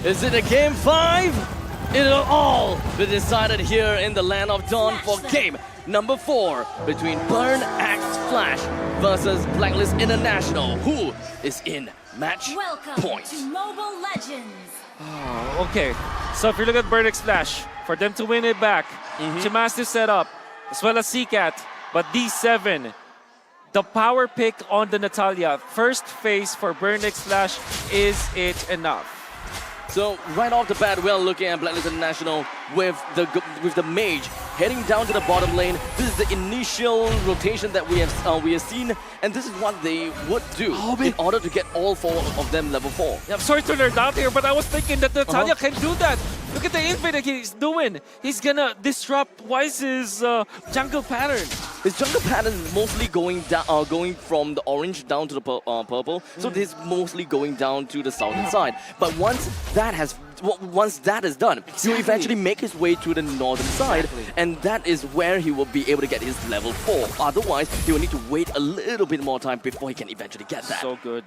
Is it a game 5? It'll all be decided here in the land of Dawn for game number 4 between Burn Axe Flash versus Blacklist International. Who is in match point? To Mobile Legends. Oh, okay, so if you look at Burn Axe Flash, for them to win it back, Chima's set up, as well as Seacat, but D7, the power pick on the Natalia, first phase for Burn Axe Flash, is it enough? So right off the bat, we're looking at Blacklist International with the mage heading down to the bottom lane. This is the initial rotation that we have seen, and this is what they would do in order to get all 4 of them level 4. Yeah, I'm sorry to nerd out here, but I was thinking that Natalia can do that. Look at the invade that he's doing. He's gonna disrupt Wise's jungle pattern. His jungle pattern is mostly going from the orange down to the purple. So this is mostly going down to the southern side. But once that is done, he'll eventually make his way to the northern side, and that is where he will be able to get his level 4. Otherwise, he will need to wait a little bit more time before he can eventually get that. So good.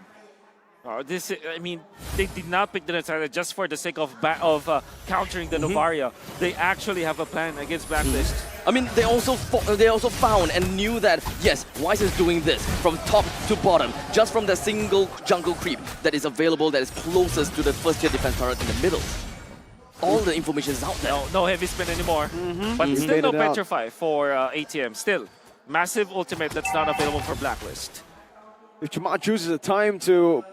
I mean, they did not pick the Natalia just for the sake of countering the Novaria. They actually have a plan against Blacklist. I mean, they also found and knew that, yes, Wise is doing this from top to bottom, just from the single jungle creep that is available, that is closest to the first tier defense turret in the middle. All the information is out there. No heavy spin anymore. But still no Petrify for ATM. Still, massive ultimate that's not available for Blacklist. If Chima chooses a time to,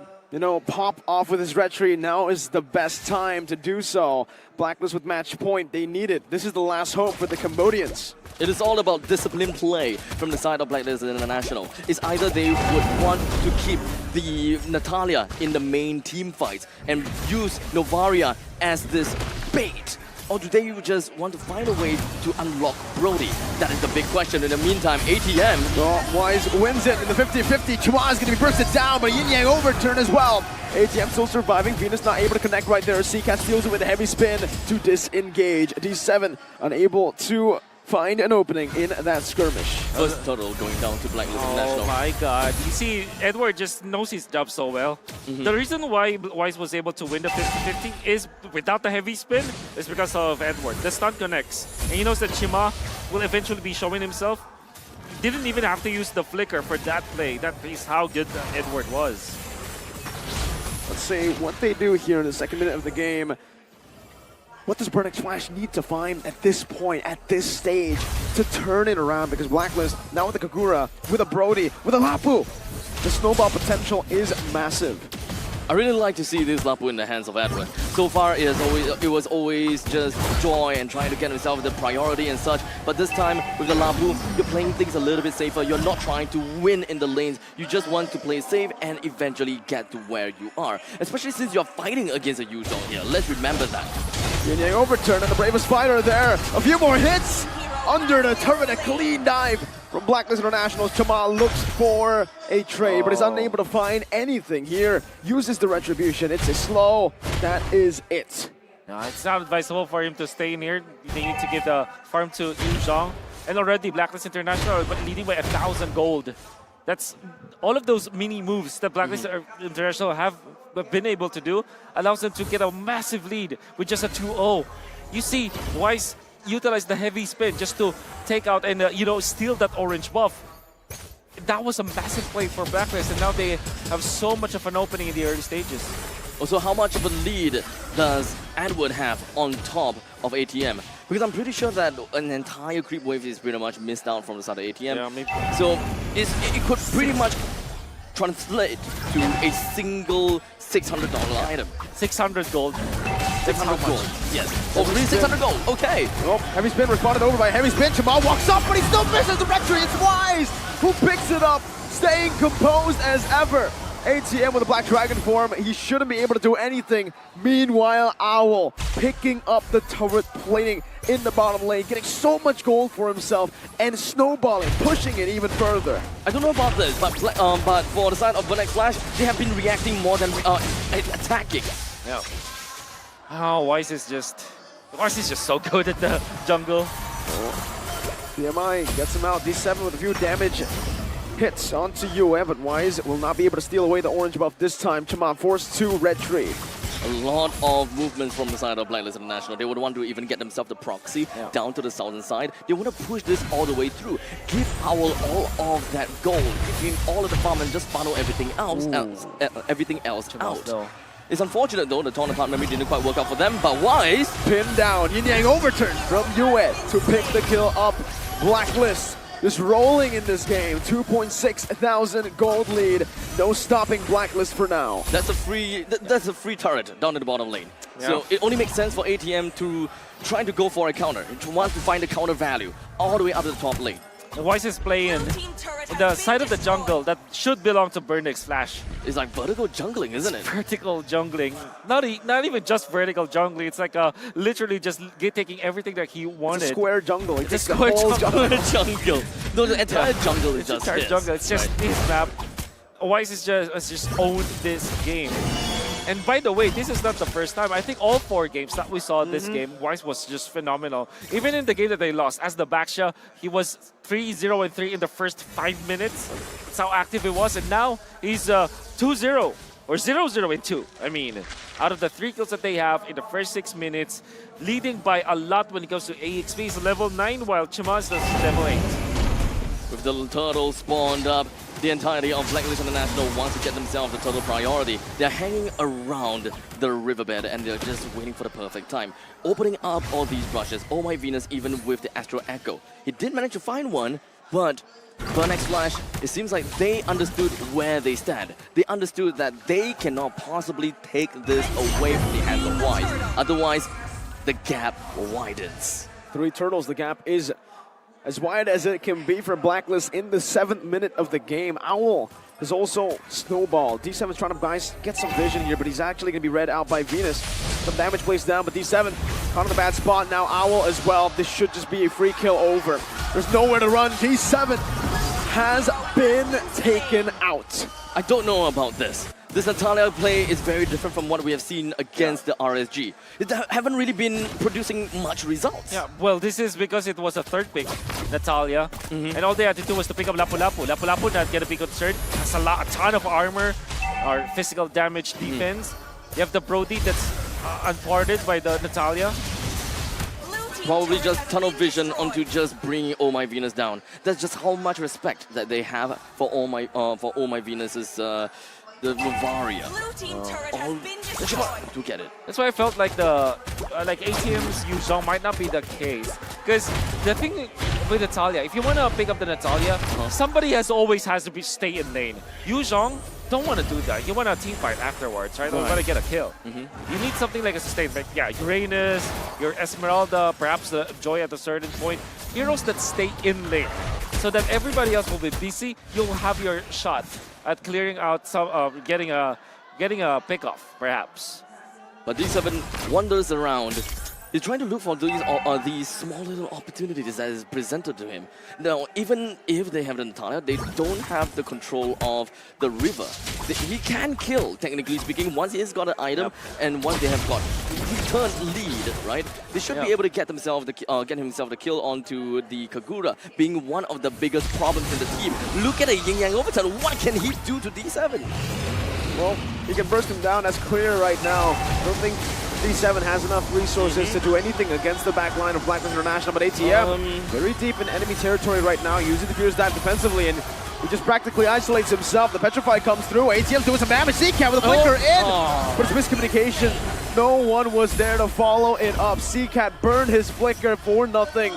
pop off with his red tree, now is the best time to do so. Blacklist with match point, they need it. This is the last hope for the Cambodians. It is all about disciplined play from the side of Blacklist International. It's either they would want to keep the Natalia in the main team fights and use Novaria as this bait, or do they just want to find a way to unlock Brody? That is the big question. In the meantime, ATM... Oh, Wise wins it in the 50-50. Chua is going to be bursted down, but a yin-yang overturn as well. ATM still surviving. Venus not able to connect right there. Seacat steals it with a heavy spin to disengage. D7 unable to find an opening in that skirmish. First total going down to Blacklist International. Oh my god. You see, Edward just knows his job so well. The reason why Wise was able to win the 50-50 is, without the heavy spin, is because of Edward. The stun connects. And he knows that Chima will eventually be showing himself. He didn't even have to use the flicker for that play. That is how good Edward was. Let's see what they do here in the second minute of the game. What does Burn Axe Flash need to find at this point, at this stage, to turn it around? Because Blacklist, now with the Kagura, with a Brody, with a Lapu, the snowball potential is massive. I really like to see this Lapu in the hands of Edward. So far, it was always just joy and trying to get himself the priority and such. But this time, with the Lapu, you're playing things a little bit safer. You're not trying to win in the lanes. You just want to play safe and eventually get to where you are. Especially since you're fighting against a Yuzhong here. Let's remember that. Yin-Yang overturn and the bravest fighter there. A few more hits under the turret, a clean dive from Blacklist International. Chama looks for a trade, but is unable to find anything here. Uses the retribution. It's a slow. That is it. No, it's not advisable for him to stay in here. They need to give the farm to Yu Zhang. And already Blacklist International are leading by 1,000 gold. That's all of those mini moves that Blacklist International have been able to do, allows them to get a massive lead with just a 2-0. You see, Wise utilize the heavy spin just to take out and steal that orange buff. That was a massive play for Blacklist, and now they have so much of an opening in the early stages. Also, how much of a lead does Edward have on top of ATM? Because I'm pretty sure that an entire creep wave is pretty much missed out from the side of ATM. Yeah, maybe. So it could pretty much translate to a single $600 item. 600 gold. 600 gold. Yes. Oh, really? 600 gold. Okay. Oh, heavy spin responded over by a heavy spin. Jamal walks up, but he still misses the rectory. It's Wise who picks it up, staying composed as ever. ATM with a Black Dragon form. He shouldn't be able to do anything. Meanwhile, Owl picking up the turret plating in the bottom lane, getting so much gold for himself and snowballing, pushing it even further. I don't know about this, but for the side of Burn Axe Flash, they have been reacting more than attacking. Yeah. Oh, Wise is just so good at the jungle. Oh. DMI gets him out. D7 with a few damage hits onto Yue, but Wise will not be able to steal away the orange buff this time. Chama forced to red tree. a lot of movements from the side of Blacklist International. They would want to even get themselves the proxy down to the southern side. They want to push this all the way through. Give Owl all of that gold. Give him all of the farm and just funnel everything else out. Though. It's unfortunate though, the Torn Apart memory didn't quite work out for them, but Wise... Pinned down. Yin Yang overturn from Yue to pick the kill up. Blacklist just rolling in this game. 2.6 thousand gold lead. No stopping Blacklist for now. That's a free turret down at the bottom lane. Yeah. So it only makes sense for ATM to try to go for a counter. It wants to find the counter value all the way up to the top lane. Wise is playing the side of the jungle that should belong to Burnix Flash. It's like vertical jungling, isn't it? Vertical jungling. Not even just vertical jungling. It's like literally just taking everything that he wanted. It's a square jungle. He It's takes a the square whole jungle. No, the entire jungle is just Entire his. jungle. It's just his map. Wise has just owned this game. And by the way, this is not the first time. I think all 4 games that we saw this game, Wise was just phenomenal. Even in the game that they lost, as the Baksha, he was 3-0-3 in the first 5 minutes. That's how active he was. And now he's 2-0 or 0-0-2. I mean, out of the 3 kills that they have in the first 6 minutes, leading by a lot when it comes to AXP. He's level 9 while Chimaz is level 8. With the turtle spawned up, the entirety of Blacklist International wants to get themselves the turtle priority. They're hanging around the riverbed and they're just waiting for the perfect time. Opening up all these brushes, Oh My Venus even with the Astro Echo. He did manage to find one, but Burnex Flash, it seems like they understood where they stand. They understood that they cannot possibly take this away from the hands of Wise. Otherwise, the gap widens. 3 turtles. The gap is as wide as it can be for Blacklist in the 7th minute of the game. Owl is also snowballed. D7's trying to get some vision here, but he's actually going to be read out by Venus. Some damage placed down, but D7 caught in a bad spot. Now Owl as well. This should just be a free kill over. There's nowhere to run. D7 has been taken out. I don't know about this. This Natalia play is very different from what we have seen against the RSG. They haven't really been producing much results. Yeah, well, this is because it was a 3rd pick, Natalia. And all they had to do was to pick up Lapu Lapu. Lapu Lapu, not gonna be concerned. Has a ton of armor or physical damage defense. You have the Brody that's unparted by the Natalia. Probably just tunnel vision onto just bringing Oh My Venus down. That's just how much respect that they have for Oh My Venus's the Novaria. To get it. That's why I felt like the ATM's Yuzhong might not be the case. Because the thing with Natalia, if you want to pick up the Natalia, somebody always has to stay in lane. Yuzhong don't want to do that. You want a team fight afterwards, right? You want to get a kill. You need something like a sustain. Like, yeah, Uranus, your Esmeralda, perhaps the Joy at a certain point. Heroes that stay in lane. So that everybody else will be busy, you'll have your shot at clearing out some, getting a pick-off, perhaps. But D7 wanders around. He's trying to look for these small little opportunities that is presented to him. Now, even if they have the Natalia, they don't have the control of the river. He can kill, technically speaking, once he's got an item and once they have got return lead, right? They should be able to get himself the kill onto the Kagura, being one of the biggest problems in the team. Look at a Yin Yang overturn. What can he do to D7? Well, he can burst him down. That's clear right now. I don't think D7 has enough resources to do anything against the back line of Blacklist International, but ATM very deep in enemy territory right now, using the Fierce Dive defensively, and he just practically isolates himself. The Petrify comes through. ATM's doing some damage. CCat with a flicker in, but it's miscommunication. No one was there to follow it up. CCat burned his flicker for nothing.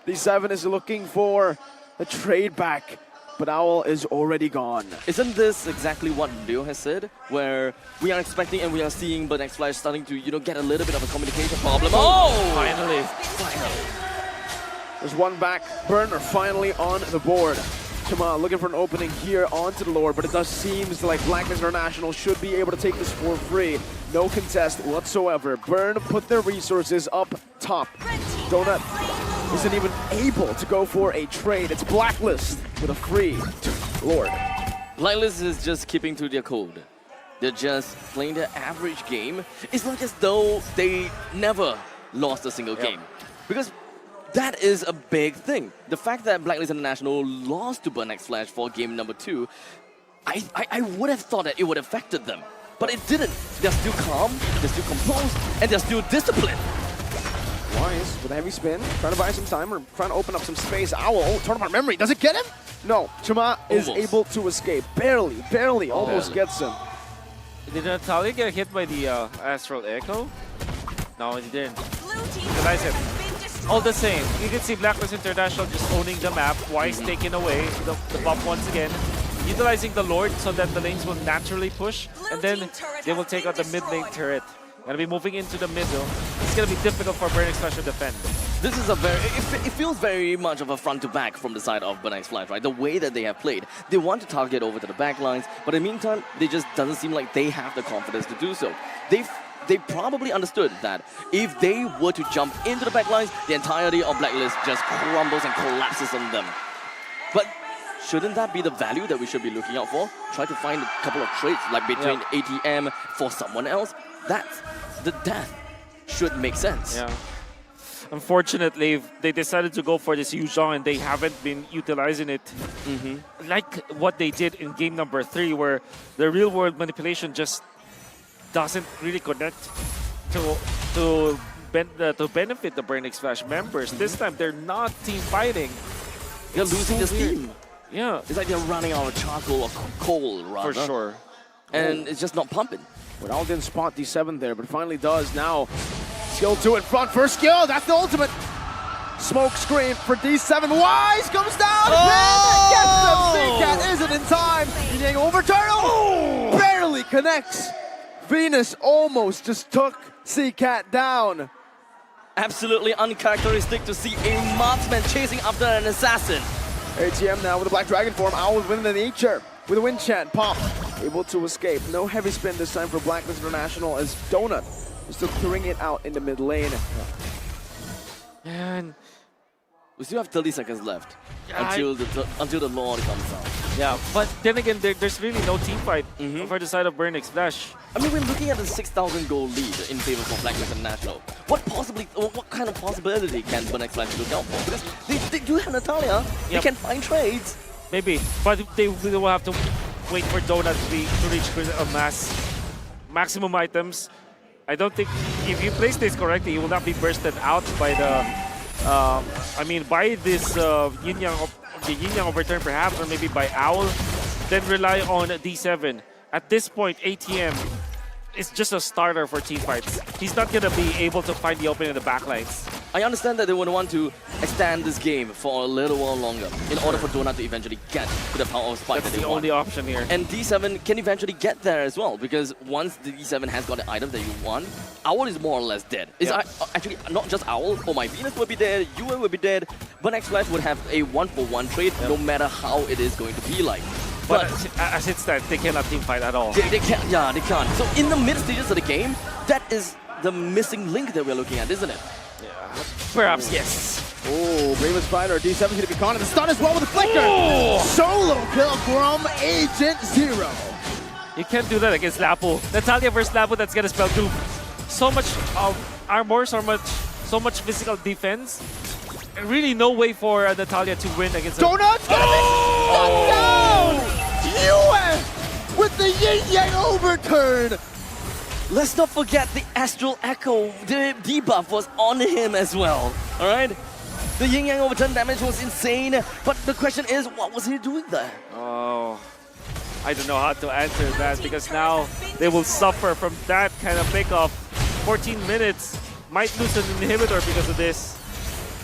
D7 is looking for a trade back, but Owl is already gone. Isn't this exactly what Leo has said? Where we are expecting and we are seeing Burnex Flash starting to, get a little bit of a communication problem. Finally. There's one back. Burner finally on the board. Chima looking for an opening here onto the Lord, but it does seem like Blacklist International should be able to take this for free. No contest whatsoever. Burn put their resources up top. Donut isn't even able to go for a trade. It's Blacklist with a free Lord. Blacklist is just keeping to their code. They're just playing their average game. It's not as though they never lost a single game. Because that is a big thing. The fact that Blacklist International lost to Burnex Flash for game number 2, I would have thought that it would have affected them. but it didn't. They're still calm, they're still composed, and they're still disciplined. Wise with a heavy spin, trying to buy some time or trying to open up some space. Owl, oh, turn on memory. Does it get him? No, Chama is able to escape. Barely, almost gets him. Did Natalia get hit by the Astral Echo? No, he didn't. Utilize it. All the same, you can see Blacklist International just owning the map. Wise taking away the buff once again. Utilizing the Lord so that the lanes will naturally push. And then they will take out the mid lane turret. Gonna be moving into the middle. It's gonna be difficult for Burning Splash to defend. This is a very, it feels very much of a front to back from the side of Burning Splash, right? The way that they have played. They want to target over to the back lines, but in the meantime, they just doesn't seem like they have the confidence to do so. They probably understood that if they were to jump into the back lines, the entirety of Blacklist just crumbles and collapses on them. But shouldn't that be the value that we should be looking out for? Try to find a couple of traits, like between ATM for someone else. That's the death should make sense. Yeah. Unfortunately, they decided to go for this Yu Zhong and they haven't been utilizing it. Like what they did in game number 3, where the real world manipulation just doesn't really connect to benefit the Burning Splash members. This time, they're not team fighting. They're losing the steam. Yeah. It's like they're running out of charcoal or coal, rather. For sure. And it's just not pumping. Well, didn't spot D7 there, but finally does now. Skill 2 in front, first skill, that's the ultimate. Smoke screen for D7, Wise comes down, gets them, CCAT isn't in time. Yang overturn, barely connects. Venus almost just took CCAT down. Absolutely uncharacteristic to see a marksman chasing after an assassin. ATM now with a Black Dragon form, Owl within the nature. With a wind chant, Pop able to escape. No heavy spin this time for Blacklist International as Donut is still clearing it out in the mid lane. And we still have 30 seconds left until the Lord comes out. Yeah, but then again, there's really no team fight for the side of Burning Splash. I mean, we're looking at a 6,000 goal lead in favor for Blacklist International. What kind of possibility can Burning Splash look out for? Because they do have Natalia. They can find trades. Maybe, but they will have to wait for Donut to reach maximum items. I don't think if you place this correctly, you will not be bursted out by the. By this Yin Yang overturn perhaps, or maybe by Owl. Then rely on D7. At this point, ATM is just a starter for team fights. He's not gonna be able to find the opening in the backlines. I understand that they would want to extend this game for a little while longer in order for Donut to eventually get to the power of spike That's that they the want. only option here. And D7 can eventually get there as well, because once the D7 has got the item that you want, Owl is more or less dead. It's actually not just Owl. Oh, my Venus will be dead, Yue will be dead, but Next Flash would have a 1-for-1 trade no matter how it is going to be like. But as it stands, they cannot team fight at all. They can't, yeah, they can't. So in the mid stages of the game, that is the missing link that we're looking at, isn't it? Yeah. Perhaps, yes. Oh, Bravest Fighter, D7's going to be caught in the stun as well with the flicker. Solo kill from Agent Zero. You can't do that against Lapu. Natalia versus Lapu, that's gonna spell doom. So much armor, so much physical defense. And really no way for Natalia to win against Donut's gonna be shut down! US with the Yin Yang overturn! Let's not forget the Astral Echo. The debuff was on him as well. Alright? The Yin Yang overturn damage was insane, but the question is, what was he doing there? Oh, I don't know how to answer that, because now they will suffer from that kind of pick-off. 14 minutes, might lose an inhibitor because of this.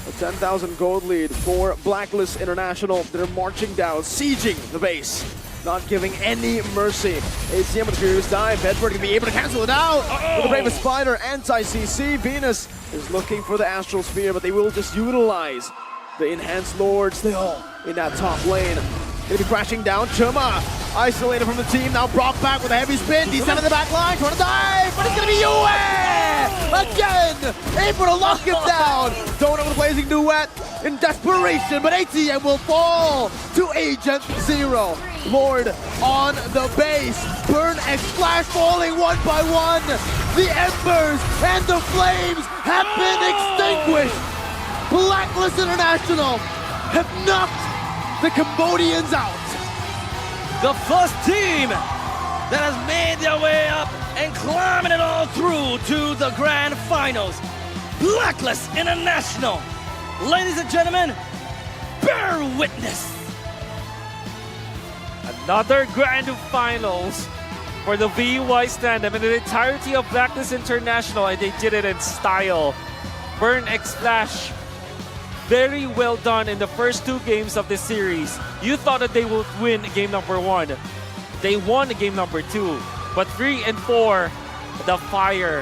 A 10,000 gold lead for Blacklist International. They're marching down, sieging the base, not giving any mercy. ACM with a Furious Dive. Bedford can be able to cancel it out. With the Bravest Spider, anti-CC. Venus is looking for the Astral Sphere, but they will just utilize the Enhanced Lord still in that top lane. Gonna be crashing down. Chuma isolated from the team. Now Brock back with a heavy spin. D7 in the back line, trying to dive, but it's gonna be Yue! Again! Able to lock it down. Donut with a blazing duet in desperation, but ATM will fall to Agent Zero. Lord on the base. Burn X Flash falling one by one. The embers and the flames have been extinguished. Blacklist International have knocked the Cambodians out. The first team that has made their way up and climbing it all through to the grand finals. Blacklist International. Ladies and gentlemen, bear witness. Another grand finals for the VY stand-up and the entirety of Blacklist International, and they did it in style. Burn X Flash, very well done in the first 2 games of this series. You thought that they would win game number 1. They won game number 2. But 3 and 4, the fire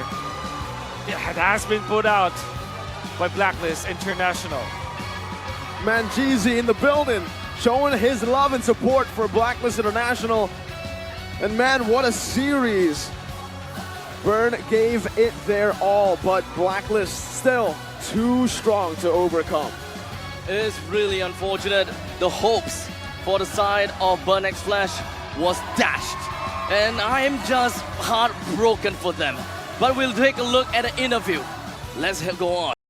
has been put out by Blacklist International. Man, Jeezy in the building, showing his love and support for Blacklist International. And man, what a series. Burn gave it their all, but Blacklist still too strong to overcome. It is really unfortunate. The hopes for the side of Burn X Flash was dashed. And I am just heartbroken for them. But we'll take a look at the interview. Let's go on.